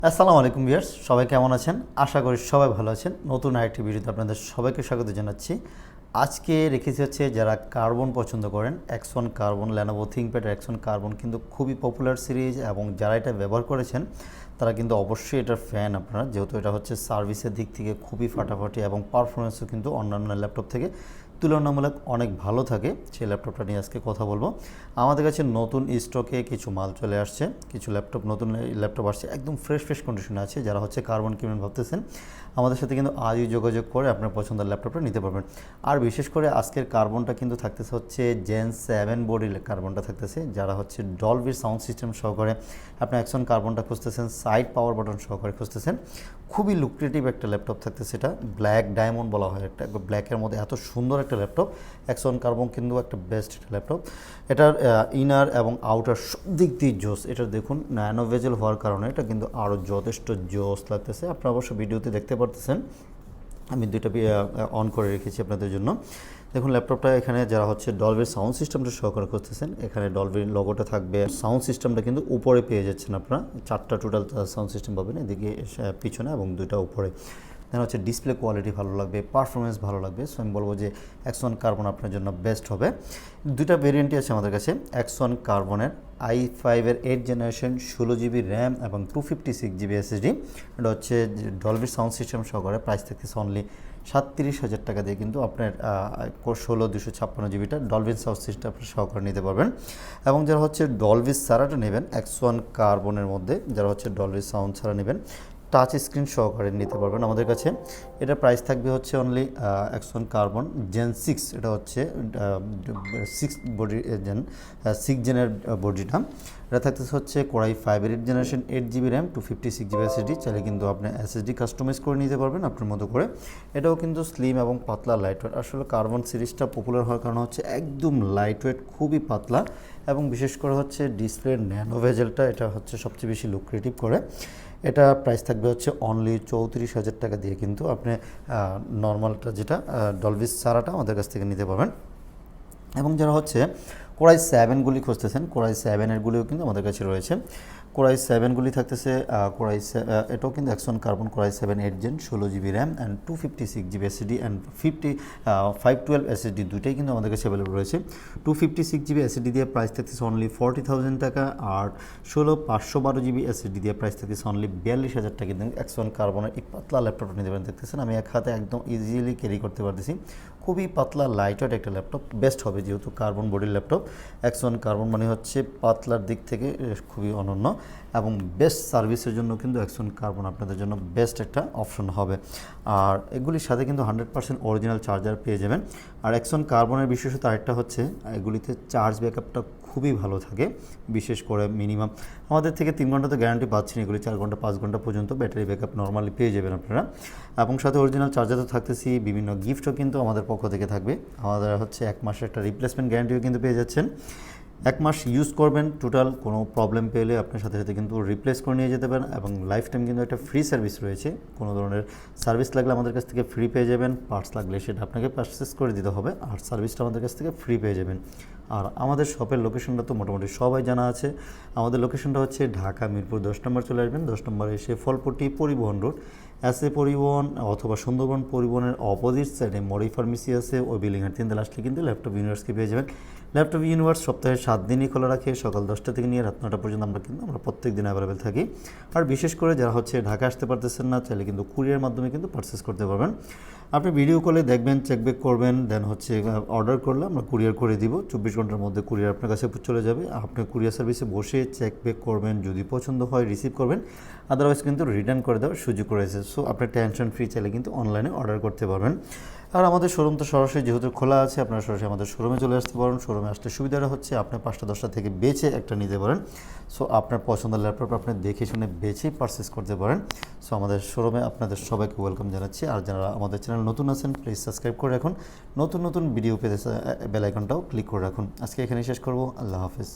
আসসালামু আলাইকুম ভিউয়ার্স, সবাই কেমন আছেন? আশা করি সবাই ভালো আছেন। নতুন আরেকটি ভিডিওতে আপনাদের সবাইকে স্বাগত জানাচ্ছি। আজকে রেখেছি হচ্ছে যারা কার্বন পছন্দ করেন, X1 carbon, Lenovo ThinkPad X1 carbon কিন্তু খুবই পপুলার সিরিজ এবং যারা এটা ব্যবহার করেছেন তারা কিন্তু অবশ্যই এটার ফ্যান আপনারা, যেহেতু এটা হচ্ছে সার্ভিসের দিক থেকে খুবই ফাটাফাটি এবং পারফরমেন্সও কিন্তু অন্যান্য ল্যাপটপ থেকে তুলনামূলক অনেক ভালো থাকে। সেই ল্যাপটপটা নিয়ে আজকে কথা বলবো। আমাদের কাছে নতুন স্টকে কিছু মাল চলে আসছে, কিছু নতুন ল্যাপটপ আসছে, একদম ফ্রেশ কন্ডিশনে আছে। যারা হচ্ছে কার্বন কিনবেন ভাবতেছেন, আমাদের সাথে কিন্তু আজই যোগাযোগ করে আপনার পছন্দের ল্যাপটপটা নিতে পারবেন। আর বিশেষ করে আজকের কার্বনটা কিন্তু থাকতেছে হচ্ছে gen7 বডির কার্বনটা থাকতেছে। যারা হচ্ছে ডলবির সাউন্ড সিস্টেম সহকারে আপনি X1 কার্বনটা খুঁজতেছেন, সাইড পাওয়ার বাটন সহকারে খুঁজতেছেন, খুবই লুক্রেটিভ একটা ল্যাপটপ থাকতেছে। এটা ব্ল্যাক ডায়মন্ড বলা হয়, একটা ব্ল্যাকের মধ্যে এত সুন্দর একটা ল্যাপটপ। X1 কার্বন কিন্তু একটা বেস্ট একটা ল্যাপটপ। এটার ইনার এবং আউটার সব দিক দিয়ে জোস। এটা দেখুন, ন্যানো ভেজেল হওয়ার কারণে এটা কিন্তু আরও যথেষ্ট জোস লাগতেছে। আপনারা অবশ্য ভিডিওতে দেখতে পারতেছেন, আমি দুইটা অন করে রেখেছি আপনাদের জন্য। দেখুন ল্যাপটপটা এখানে যারা হচ্ছে ডলবির সাউন্ড সিস্টেমটা সহকারে করতেছেন, এখানে ডলবির লোগোটা থাকবে। সাউন্ড সিস্টেমটা কিন্তু উপরে পেয়ে যাচ্ছেন আপনারা, 4টা টোটাল সাউন্ড সিস্টেম পাবেন, এদিকে পিছনে এবং 2টা উপরে। দেন হচ্ছে ডিসপ্লে কোয়ালিটি ভালো লাগবে, পারফরমেন্স ভালো লাগবে। সো আমি বলবো যে X1 কার্বন আপনার জন্য বেস্ট হবে। দুইটা ভেরিয়েন্টই আছে আমাদের কাছে X1 কার্বনের, i5-এর 8th জেনারেশন, 16 GB র্যাম এবং 256 GB SSD। এটা হচ্ছে ডলবির সাউন্ড সিস্টেম সহকারে। প্রাইস থাকতেছে অনলি 37,000 টাকা দিয়ে কিন্তু আপনার 16 256 GBটা ডলবির সাউন্ড সিস্টেম আপনি সহকারে নিতে পারবেন। এবং যারা হচ্ছে ডলবির ছাড়াটা নেবেন X1 কার্বনের মধ্যে, যারা হচ্ছে ডলবির সাউন্ড ছাড়া নেবেন, টাচ স্ক্রিন সহকারে নিতে পারবেন আমাদের কাছে। এটা প্রাইস থাকবে হচ্ছে অনলি X1 কার্বন gen6, এটা হচ্ছে 6 জেনের বডিটা। এটা থাকতেছে হচ্ছে কোরাই 5-এর 8th generation, 8 GB RAM, 256 GB SSD। চাইলে কিন্তু আপনি SSD কাস্টমাইজ করে নিতে পারবেন আপনার মতো করে। এটাও কিন্তু স্লিম এবং পাতলা লাইটওয়েট। আসলে কার্বন সিরিজটা পপুলার হওয়ার কারণ হচ্ছে একদম লাইটওয়েট, খুবই পাতলা এবং বিশেষ করে হচ্ছে ডিসপ্লের ন্যানো ভেজেলটা এটা হচ্ছে সবচেয়ে বেশি লুক্রেটিভ করে। এটা প্রাইস থাকবে হচ্ছে অনলি 34,000 টাকা দিয়ে কিন্তু আপনি নর্মালটা যেটা ডলবিস সারাটা আমাদের কাছ থেকে নিতে পারবেন। এবং যারা হচ্ছে কোরাই 7গুলি খুঁজতেছেন, কোরাই 7-এরগুলিও কিন্তু আমাদের কাছে রয়েছে। কোরাই 7গুলি থাকতেছে এটাও কিন্তু X1 carbon core i 7 8 gen, 16 GB RAM and 256 GB SSD and 512 SSD, দুইটাই কিন্তু আমাদের কাছে অ্যাভেলেবল রয়েছে। 256 GB SSD দিয়ে প্রাইস থাকতেছে অনলি 40,000 টাকা, আর 512 GB SSD দিয়ে প্রাইস থাকতেছে অনলি 42,000 টাকা। কিন্তু X1 কার্বনের এই পাতলা ল্যাপটপটা নিতে পারেন। দেখতেছেন আমি এক হাতে একদম ইজিলি ক্যারি করতে পারতেছি। খুবই পাতলা লাইটওয়েট একটা ল্যাপটপ, বেস্ট হবে যেহেতু কার্বন বডির ল্যাপটপ। X1 কার্বন মানে হচ্ছে পাতলার দিক থেকে খুবই অনন্য এবং বেস্ট সার্ভিসের জন্য কিন্তু X1 কার্বন আপনাদের জন্য বেস্ট একটা অপশন হবে। আর এগুলির সাথে কিন্তু 100% অরিজিনাল চার্জার পেয়ে যাবেন। আর X1 কার্বনের বিশেষত আরেকটা হচ্ছে এগুলিতে চার্জ ব্যাকআপটা খুবই ভালো থাকে। বিশেষ করে মিনিমাম আমাদের থেকে 3 ঘন্টা তো গ্যারান্টি পাচ্ছেন, এগুলি 4 ঘন্টা 5 ঘন্টা পর্যন্ত ব্যাটারি ব্যাকআপ নর্মালি পেয়ে যাবেন আপনারা। এবং সাথে অরিজিনাল চার্জার তো থাকতেছি, বিভিন্ন গিফটও কিন্তু আমাদের পক্ষ থেকে থাকবে। আমাদের হচ্ছে 1 মাসের একটা রিপ্লেসমেন্ট গ্যারান্টিও কিন্তু পেয়ে যাচ্ছেন। 1 মাস ইউজ করবেন, টোটাল কোনো প্রবলেম পেলে আপনার সাথে সাথে কিন্তু রিপ্লেস করে নিয়ে যেতে পারেন। এবং লাইফ টাইম কিন্তু একটা ফ্রি সার্ভিস রয়েছে, কোনো ধরনের সার্ভিস লাগলে আমাদের কাছ থেকে ফ্রি পেয়ে যাবেন। পার্টস লাগলে সেটা আপনাকে পারচেস করে দিতে হবে, আর সার্ভিসটা আমাদের কাছ থেকে ফ্রি পেয়ে যাবেন। আর আমাদের শপের লোকেশনটা তো মোটামুটি সবাই জানা আছে। আমাদের লোকেশনটা হচ্ছে ঢাকা মিরপুর 10 নম্বর চলে আসবেন। 10 নম্বরে এসে ফলপট্টি পরিবহন রোড, এসএ পরিবহন অথবা সুন্দরবন পরিবহনের অপোজিট সাইডে মরি ফার্মেসি আছে, ওই বিল্ডিংয়ের 3 তলা আসলে কিন্তু ল্যাপটপ ইউনিভার্সকে পেয়ে যাবেন। ল্যাপটপ ইউনিভার্স সপ্তাহে 7 দিনই খোলা রাখে, সকাল 10টা থেকে নিয়ে রাত 9টা পর্যন্ত আমরা প্রত্যেক দিন অ্যাভেলেবেল থাকি। আর বিশেষ করে যারা হচ্ছে ঢাকা আসতে পারতেছেন না, চাইলে কিন্তু কুরিয়ার মাধ্যমে কিন্তু পারচেস করতে পারবেন। আপনি ভিডিও কলে দেখবেন, চেকব্যাক করবেন, দেন হচ্ছে অর্ডার করলে আমরা কুরিয়ার করে দিব। 24 ঘন্টার মধ্যে কুরিয়ার আপনার কাছে চলে যাবে। আপনি কুরিয়ার সার্ভিসে বসে চেকব্যাক করবেন, যদি পছন্দ হয় রিসিভ করবেন, আদারওয়াইজ কিন্তু রিটার্ন করে দেওয়ার সুযোগ রয়েছে। সো আপনি টেনশন ফ্রি চাইলে কিন্তু অনলাইনে অর্ডার করতে পারবেন। আর আমাদের শোরুম তো সরাসরি যেহেতু খোলা আছে, আপনারা সরাসরি আমাদের শোরুমে চলে আসতে পারেন। শোরুমে আসতে সুবিধাটা হচ্ছে আপনি 5টা 10টা থেকে বেছে একটা নিতে পারেন। সো আপনার পছন্দের ল্যাপটপ আপনি দেখে শুনে বেছেই পারচেস করতে পারেন। সো আমাদের শোরুমে আপনাদের সবাইকে ওয়েলকাম জানাচ্ছি। আর যারা আমাদের চ্যানেল নতুন আছেন, প্লিজ সাবস্ক্রাইব করে রাখুন। নতুন ভিডিও পেতে বেল আইকনটাও ক্লিক করে রাখুন। আজকে এখানেই শেষ করব। আল্লাহ হাফেজ।